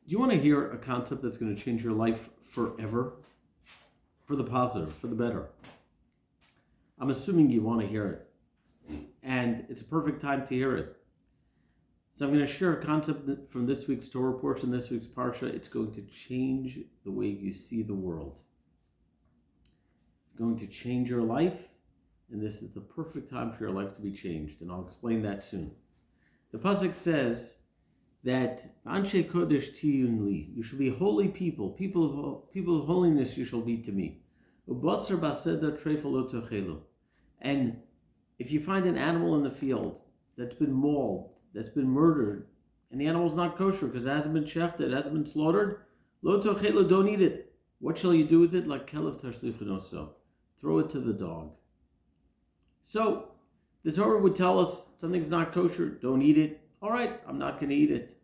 Do you want to hear a concept that's going to change your life forever? For the positive, for the better. I'm assuming you want to hear it. And it's a perfect time to hear it. So I'm going to share a concept from this week's Torah portion, this week's Parsha. It's going to change the way you see the world. It's going to change your life, and this is the perfect time for your life to be changed. And I'll explain that soon. The pasuk says that Anshe Kodesh Tiyun Li, you shall be holy people, people of holiness you shall be to me. Ubasar Baseda Trefalo Tochelu. And if you find an animal in the field that's been mauled, that's been murdered, and the animal's not kosher because it hasn't been shechted, it hasn't been slaughtered, Lo Tochelu, don't eat it. What shall you do with it? Like Kelev Tashlichinoso. Throw it to the dog. So, the Torah would tell us something's not kosher, don't eat it. All right, I'm not going to eat it.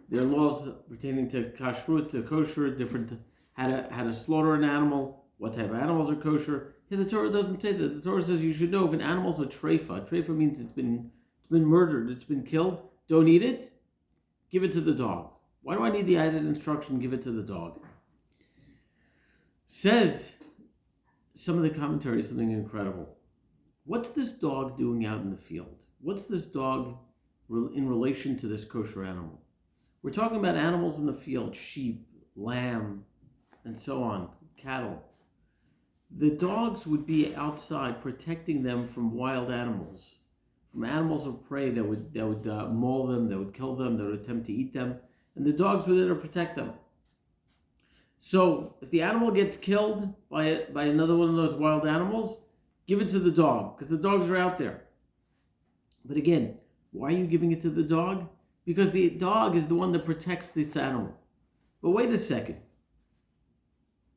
There are laws pertaining to kashrut, to kosher, different how to slaughter an animal, what type of animals are kosher. Here the Torah doesn't say that. The Torah says you should know if an animal's a treifa. Treifa means it's been murdered, it's been killed. Don't eat it. Give it to the dog. Why do I need the added instruction? Give it to the dog. Says some of the commentaries something incredible. What's this dog doing out in the field? What's this dog in relation to this kosher animal? We're talking about animals in the field, sheep, lamb, and so on, cattle. The dogs would be outside protecting them from wild animals, from animals of prey that would maul them, that would kill them, that would attempt to eat them, and the dogs were there to protect them. So if the animal gets killed by another one of those wild animals, give it to the dog, because the dogs are out there. But again, why are you giving it to the dog? Because the dog is the one that protects this animal. But wait a second.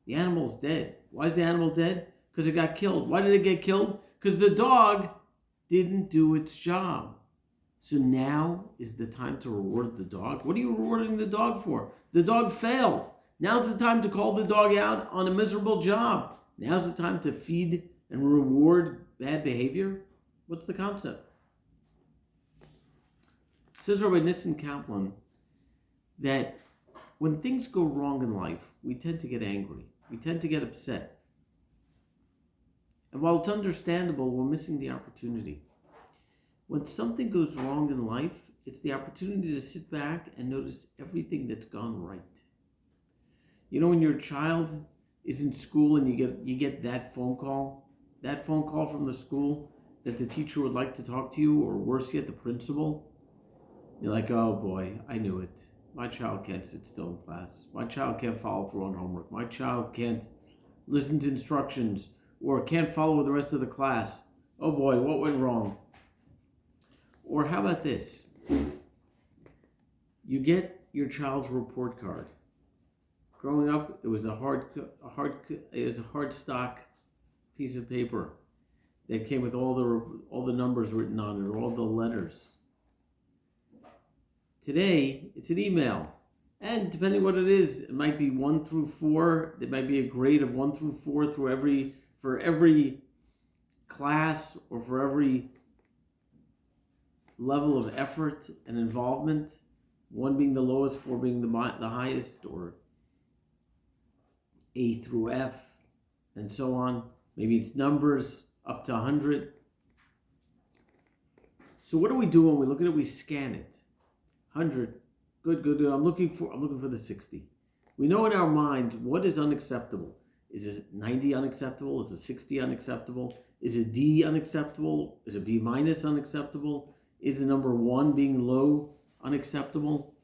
The animal's dead. Why is the animal dead? Because it got killed. Why did it get killed? Because the dog didn't do its job. So now is the time to reward the dog. What are you rewarding the dog for? The dog failed. Now's the time to call the dog out on a miserable job. Now's the time to feed and reward bad behavior. What's the concept? Says Rabbi Nissen Kaplan that when things go wrong in life, we tend to get angry. We tend to get upset. And while it's understandable, we're missing the opportunity. When something goes wrong in life, it's the opportunity to sit back and notice everything that's gone right. You know, when your child is in school and you get that phone call from the school that the teacher would like to talk to you, or worse yet, the principal, you're like, oh boy, I knew it. My child can't sit still in class. My child can't follow through on homework. My child can't listen to instructions or can't follow with the rest of the class. Oh boy, what went wrong? Or how about this? You get your child's report card. Growing up, it was a hard stock piece of paper that came with all the numbers written on it, or all the letters. Today, it's an email. And depending what it is, it might be 1 through 4. There might be a grade of 1 through 4 for every class, or for every level of effort and involvement. 1 being the lowest, 4 being the highest, or A through F, and so on. Maybe it's numbers up to 100. So what do we do when we look at it? We scan it. 100, good. I'm looking for the 60. We know in our minds what is unacceptable. Is it 90 unacceptable? Is it 60 unacceptable? Is it D unacceptable? Is it B minus unacceptable? Is the number 1 being low unacceptable?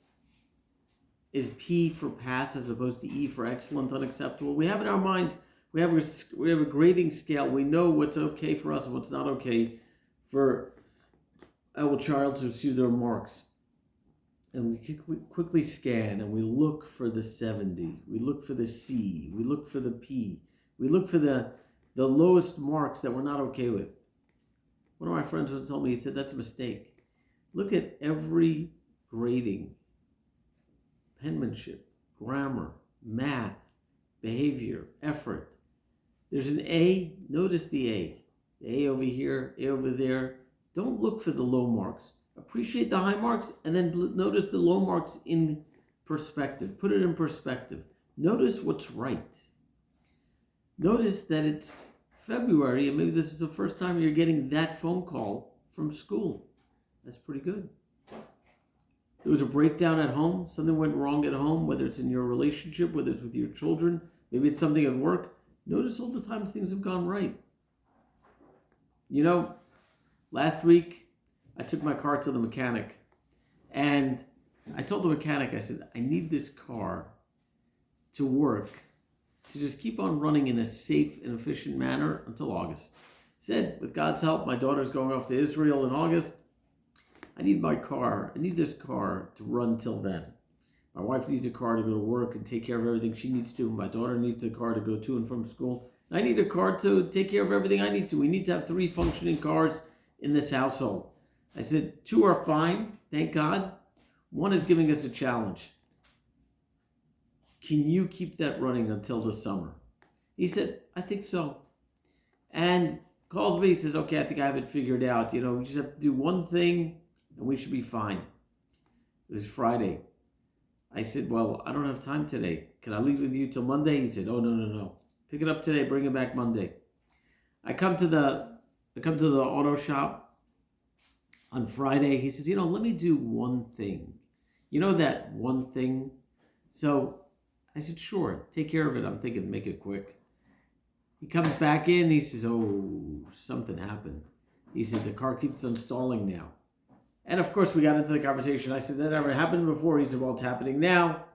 Is P for pass as opposed to E for excellent unacceptable? We have in our minds, we have a grading scale. We know what's okay for us and what's not okay for our child to receive their marks. And we quickly scan and we look for the 70. We look for the C. We look for the P. We look for the lowest marks that we're not okay with. One of my friends once told me, he said, that's a mistake. Look at every grading: penmanship, grammar, math, behavior, effort. There's an A. Notice the A. The A over here, A over there. Don't look for the low marks. Appreciate the high marks, and then notice the low marks in perspective. Put it in perspective. Notice what's right. Notice that it's February and maybe this is the first time you're getting that phone call from school. That's pretty good. There was a breakdown at home. Something went wrong at home, whether it's in your relationship, whether it's with your children, maybe it's something at work. Notice all the times things have gone right. You know, last week I took my car to the mechanic and I told the mechanic, I said, I need this car to work, to just keep on running in a safe and efficient manner until August. He said, with God's help, my daughter's going off to Israel in August. I need this car to run till then. My wife needs a car to go to work and take care of everything she needs to. My daughter needs a car to go to and from school. I need a car to take care of everything I need to. We need to have 3 functioning cars in this household. I said, 2 are fine, thank God. 1 is giving us a challenge. Can you keep that running until the summer? He said, I think so. And calls me, he says, okay, I think I have it figured out. You know, we just have to do one thing and we should be fine. It was Friday. I said, well, I don't have time today. Can I leave with you till Monday? He said, oh, no. Pick it up today, bring it back Monday. I come to the auto shop on Friday. He says, let me do one thing. You know that one thing? So I said, sure, take care of it. I'm thinking, make it quick. He comes back in. He says, oh, something happened. He said, the car keeps on stalling now. And of course, we got into the conversation. I said, that never happened before. He said, well, it's happening now.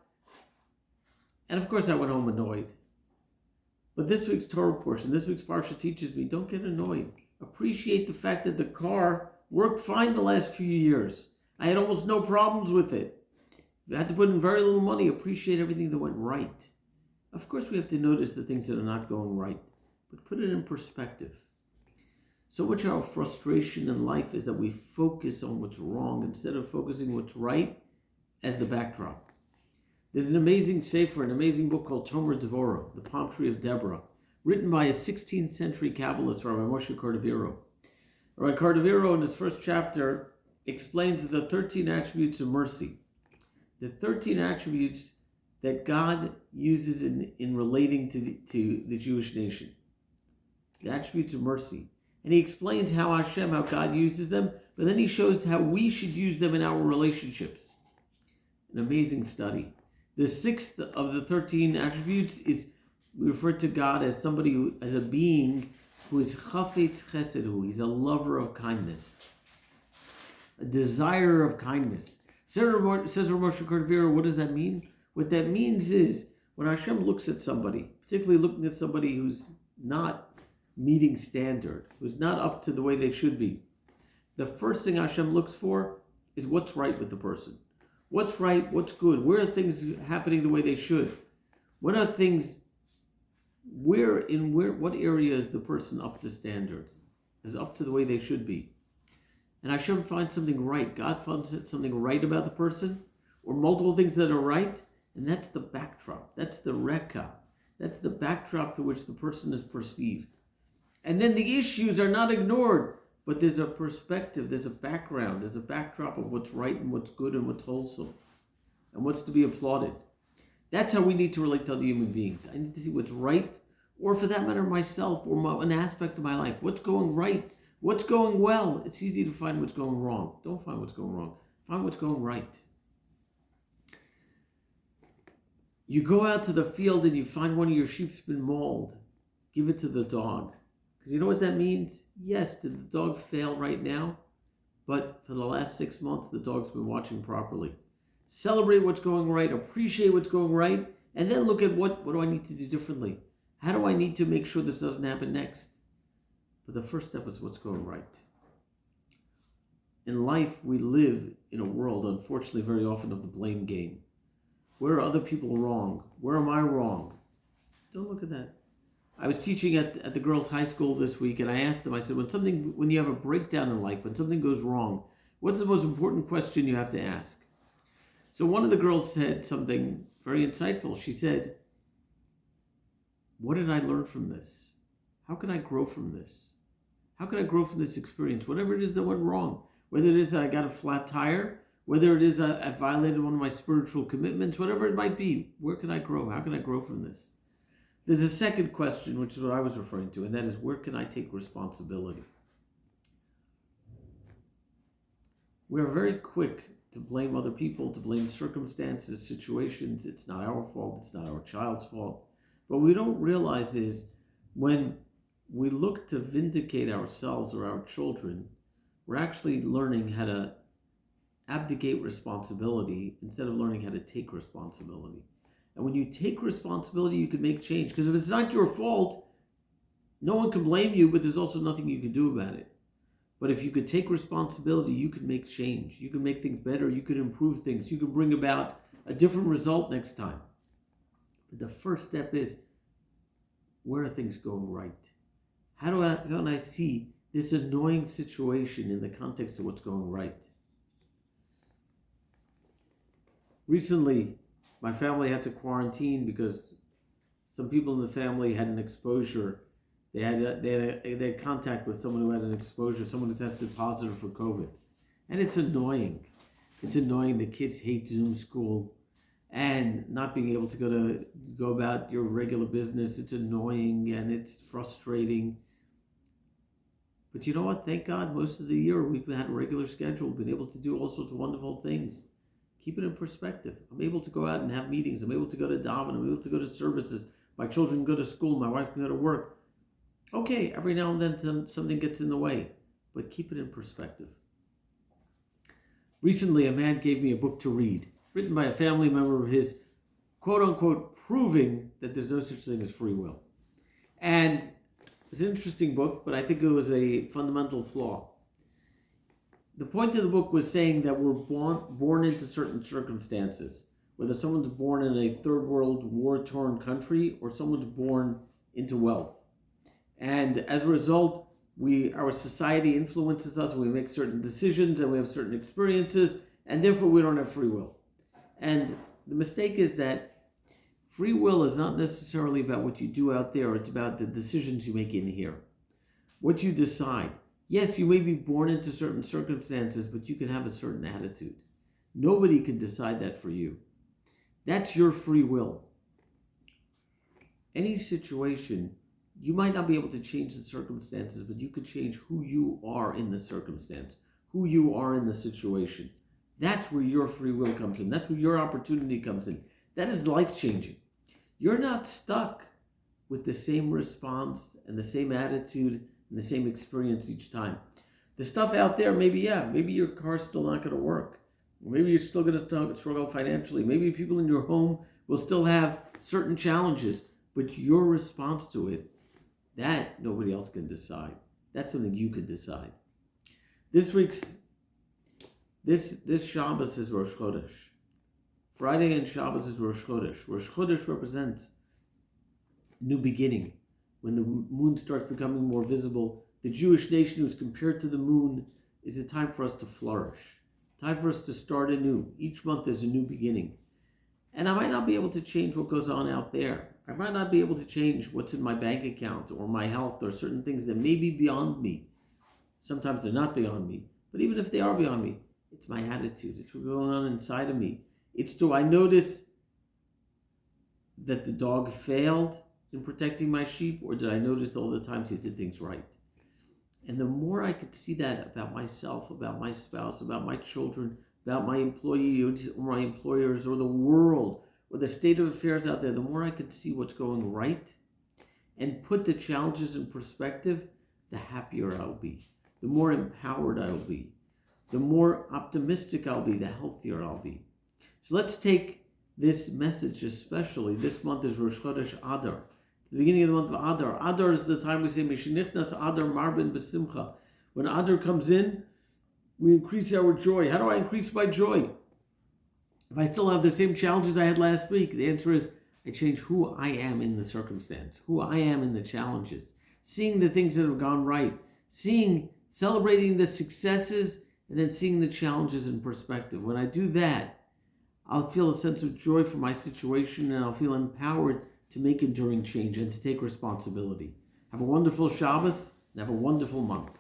And of course, I went home annoyed. But this week's Torah portion, this week's Parsha teaches me, don't get annoyed. Appreciate the fact that the car worked fine the last few years. I had almost no problems with it. I had to put in very little money. Appreciate everything that went right. Of course, we have to notice the things that are not going right, but put it in perspective. So much of our frustration in life is that we focus on what's wrong instead of focusing what's right as the backdrop. There's an amazing sefer, an amazing book called Tomer Devorah, The Palm Tree of Deborah, written by a 16th century Kabbalist, Rabbi Moshe Cordovero. Rabbi Cordovero, in his first chapter, explains the 13 attributes of mercy. The 13 attributes that God uses in relating to the Jewish nation. The attributes of mercy. And he explains how God uses them, but then he shows how we should use them in our relationships. An amazing study. The 6th of the 13 attributes is, we refer to God as somebody as a being who is chafetz chesed, he's a lover of kindness, a desire of kindness. Says Moshe Cordovero, what does that mean? What that means is, when Hashem looks at somebody, particularly looking at somebody who's not meeting standard, who's not up to the way they should be, the first thing Hashem looks for is what's right with the person. What's right, what's good, where are things happening the way they should? What are things, what area is the person up to standard, is up to the way they should be? And Hashem finds something right, God finds something right about the person, or multiple things that are right, and that's the backdrop, that's the reka, that's the backdrop through which the person is perceived. And then the issues are not ignored, but there's a perspective, there's a background, there's a backdrop of what's right and what's good and what's wholesome and what's to be applauded. That's how we need to relate to other human beings. I need to see what's right, or for that matter, myself, or an aspect of my life. What's going right? What's going well? It's easy to find what's going wrong. Don't find what's going wrong. Find what's going right. You go out to the field and you find one of your sheep's been mauled. Give it to the dog. Because you know what that means? Yes, did the dog fail right now? But for the last 6 months, the dog's been watching properly. Celebrate what's going right, appreciate what's going right, and then look at what do I need to do differently? How do I need to make sure this doesn't happen next? But the first step is what's going right. In life, we live in a world, unfortunately, very often of the blame game. Where are other people wrong? Where am I wrong? Don't look at that. I was teaching at the girls' high school this week, and I asked them, I said, when you have a breakdown in life, when something goes wrong, what's the most important question you have to ask? So one of the girls said something very insightful. She said, what did I learn from this? How can I grow from this? How can I grow from this experience? Whatever it is that went wrong, whether it is that I got a flat tire, Whether it is I've violated one of my spiritual commitments, whatever it might be, where can I grow? How can I grow from this? There's a second question, which is what I was referring to, and that is, where can I take responsibility? We are very quick to blame other people, to blame circumstances, situations. It's not our fault. It's not our child's fault. But what we don't realize is when we look to vindicate ourselves or our children, we're actually learning how to abdicate responsibility instead of learning how to take responsibility. And when you take responsibility, you can make change. Because if it's not your fault, no one can blame you, but there's also nothing you can do about it. But if you could take responsibility, you could make change. You can make things better. You could improve things. You can bring about a different result next time. But the first step is, where are things going right? How can I see this annoying situation in the context of what's going right? Recently, my family had to quarantine because some people in the family had an exposure. They had contact with someone who had an exposure, someone who tested positive for COVID. And it's annoying. It's annoying. The kids hate Zoom school and not being able to go about your regular business. It's annoying and it's frustrating. But you know what? Thank God most of the year we've had a regular schedule, been able to do all sorts of wonderful things. Keep it in perspective. I'm able to go out and have meetings. I'm able to go to daven. I'm able to go to services. My children go to school. My wife can go to work. Okay, every now and then something gets in the way, but keep it in perspective. Recently, a man gave me a book to read, written by a family member of his, quote unquote, proving that there's no such thing as free will. And it was an interesting book, but I think it was a fundamental flaw. The point of the book was saying that we're born into certain circumstances, whether someone's born in a third world war-torn country or someone's born into wealth. And as a result, our society influences us, and we make certain decisions, and we have certain experiences, and therefore we don't have free will. And the mistake is that free will is not necessarily about what you do out there, it's about the decisions you make in here. What you decide. Yes, you may be born into certain circumstances, but you can have a certain attitude. Nobody can decide that for you. That's your free will. Any situation, you might not be able to change the circumstances, but you could change who you are in the circumstance, who you are in the situation. That's where your free will comes in. That's where your opportunity comes in. That is life-changing. You're not stuck with the same response and the same attitude and the same experience each time. The stuff out there, maybe your car's still not going to work. Maybe you're still going to struggle financially. Maybe people in your home will still have certain challenges, but your response to it, that nobody else can decide. That's something you can decide. This Shabbos is Rosh Chodesh. Friday and Shabbos is Rosh Chodesh. Rosh Chodesh represents a new beginning. When the moon starts becoming more visible, the Jewish nation who's compared to the moon is a time for us to flourish. Time for us to start anew. Each month is a new beginning. And I might not be able to change what goes on out there. I might not be able to change what's in my bank account or my health or certain things that may be beyond me. Sometimes they're not beyond me. But even if they are beyond me, it's my attitude. It's what's going on inside of me. It's, do I notice that the dog failed in protecting my sheep, or did I notice all the times he did things right? And the more I could see that about myself, about my spouse, about my children, about my employees or my employers or the world or the state of affairs out there, the more I could see what's going right and put the challenges in perspective, the happier I'll be, the more empowered I'll be, the more optimistic I'll be, the healthier I'll be. So let's take this message especially. This month is Rosh Chodesh Adar. The beginning of the month of Adar. Adar is the time we say, Mishenichnas Adar Marbin B'Simcha. When Adar comes in, we increase our joy. How do I increase my joy? If I still have the same challenges I had last week, the answer is I change who I am in the circumstance, who I am in the challenges, seeing the things that have gone right, celebrating the successes, and then seeing the challenges in perspective. When I do that, I'll feel a sense of joy for my situation, and I'll feel empowered to make enduring change and to take responsibility. Have a wonderful Shabbos and have a wonderful month.